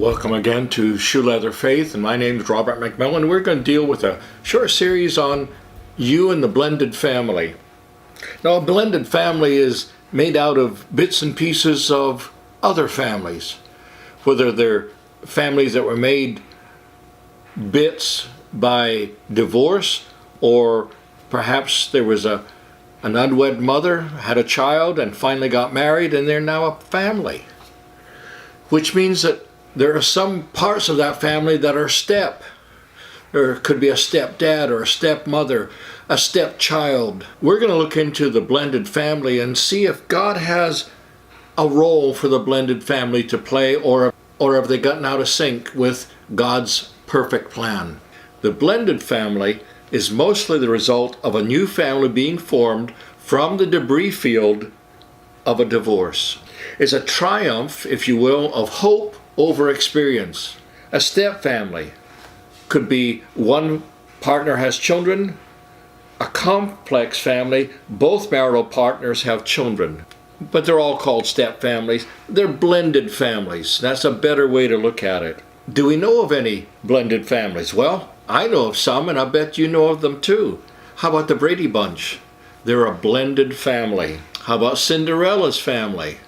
Welcome again to Shoe Leather Faith, and my name is Robert McMillan. We're going to deal with a short series on you and the blended family. Now, a blended family is made out of bits and pieces of other families, whether they're families that were made bits by divorce, or perhaps there was an unwed mother, had a child, and finally got married, and they're now a family, which means that there are some parts of that family that are step. There could be a stepdad or a stepmother, a stepchild. We're going to look into the blended family and see if God has a role for the blended family to play, or have they gotten out of sync with God's perfect plan. The blended family is mostly the result of a new family being formed from the debris field of a divorce. It's a triumph, if you will, of hope over experience. A step family could be one partner has children. A complex family, both marital partners have children, but they're all called step families. They're blended families. That's a better way to look at it. Do we know of any blended families? Well, I know of some, and I bet you know of them too. How about the Brady Bunch? They're a blended family. How about Cinderella's family?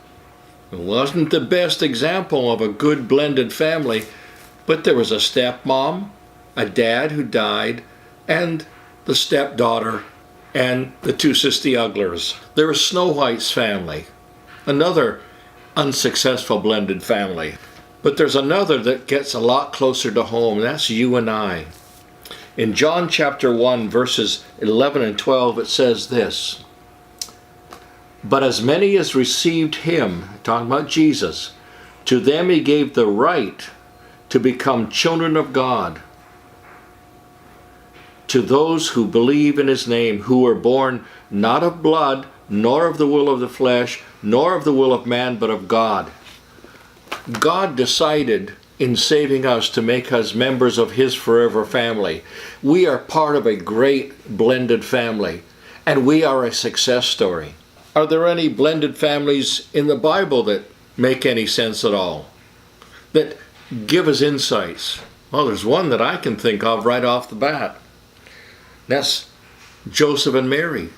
It wasn't the best example of a good blended family, but there was a stepmom, a dad who died, and the stepdaughter, and the two sister Uglers. There was Snow White's family, another unsuccessful blended family. But there's another that gets a lot closer to home, and that's you and I. In John chapter 1, verses 11 and 12, it says this: "But as many as received him," talking about Jesus, "to them he gave the right to become children of God, to those who believe in his name, who were born not of blood, nor of the will of the flesh, nor of the will of man, but of God." God decided in saving us to make us members of his forever family. We are part of a great blended family, and we are a success story. Are there any blended families in the Bible that make any sense at all, that give us insights? Well, there's one that I can think of right off the bat. That's Joseph and Mary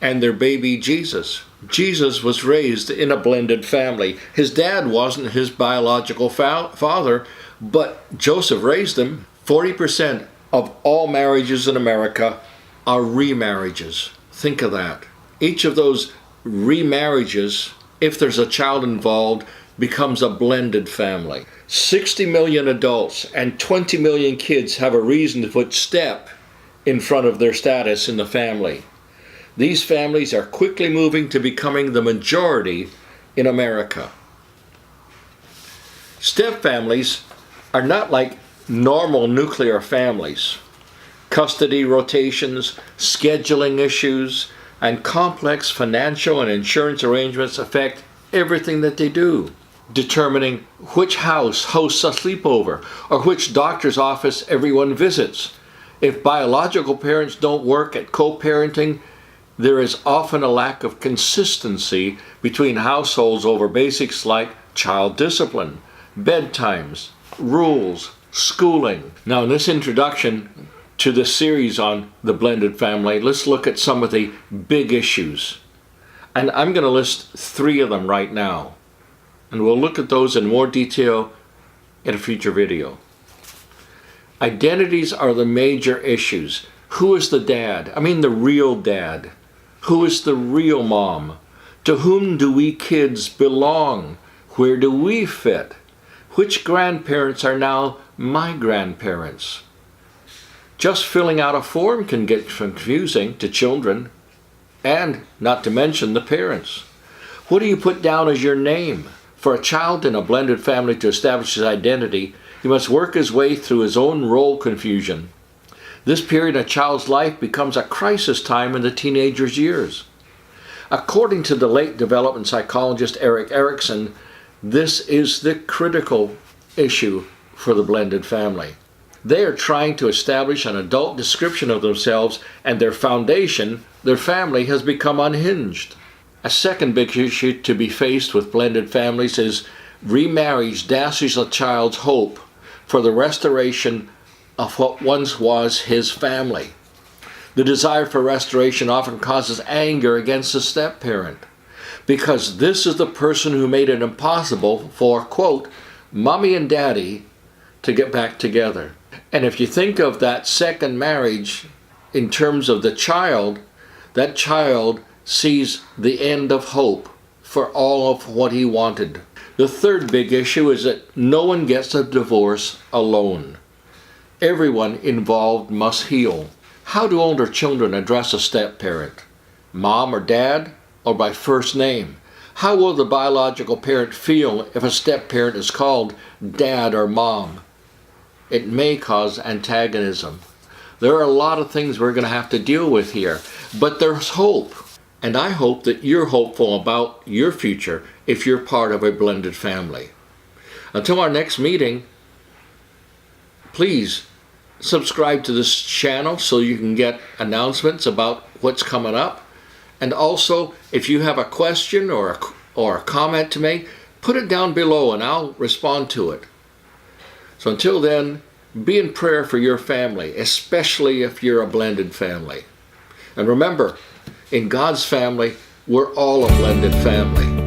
and their baby Jesus. Jesus was raised in a blended family. His dad wasn't his biological father, but Joseph raised him. 40% of all marriages in America are remarriages. Think of that. Each of those remarriages, if there's a child involved, becomes a blended family. 60 million adults and 20 million kids have a reason to put step in front of their status in the family. These families are quickly moving to becoming the majority in America. Step families are not like normal nuclear families. Custody rotations, scheduling issues, and complex financial and insurance arrangements affect everything that they do, determining which house hosts a sleepover or which doctor's office everyone visits. If biological parents don't work at co-parenting, there is often a lack of consistency between households over basics like child discipline, bedtimes, rules, schooling. Now, in this introduction to this series on the blended family, let's look at some of the big issues. And I'm going to list 3 of them right now. And we'll look at those in more detail in a future video. Identities are the major issues. Who is the dad? I mean the real dad. Who is the real mom? To whom do we kids belong? Where do we fit? Which grandparents are now my grandparents? Just filling out a form can get confusing to children, and not to mention the parents. What do you put down as your name? For a child in a blended family to establish his identity, he must work his way through his own role confusion. This period in a child's life becomes a crisis time in the teenager's years. According to the late development psychologist Erik Erikson, this is the critical issue for the blended family. They are trying to establish an adult description of themselves, and their foundation, their family, has become unhinged. A second big issue to be faced with blended families is Remarriage dashes a child's hope for the restoration of what once was his family. The desire for restoration often causes anger against the step-parent, because this is the person who made it impossible for, quote, mommy and daddy to get back together. And if you think of that second marriage in terms of the child, that child sees the end of hope for all of what he wanted. The third big issue is that no one gets a divorce alone. Everyone involved must heal. How do older children address a step-parent? Mom or dad, or by first name? How will the biological parent feel if a step-parent is called dad or mom? It may cause antagonism. There are a lot of things we're going to have to deal with here, but there's hope. And I hope that you're hopeful about your future if you're part of a blended family. Until our next meeting, please subscribe to this channel so you can get announcements about what's coming up. And also, if you have a question or a comment to make, put it down below and I'll respond to it. So until then, be in prayer for your family, especially if you're a blended family. And remember, in God's family, we're all a blended family.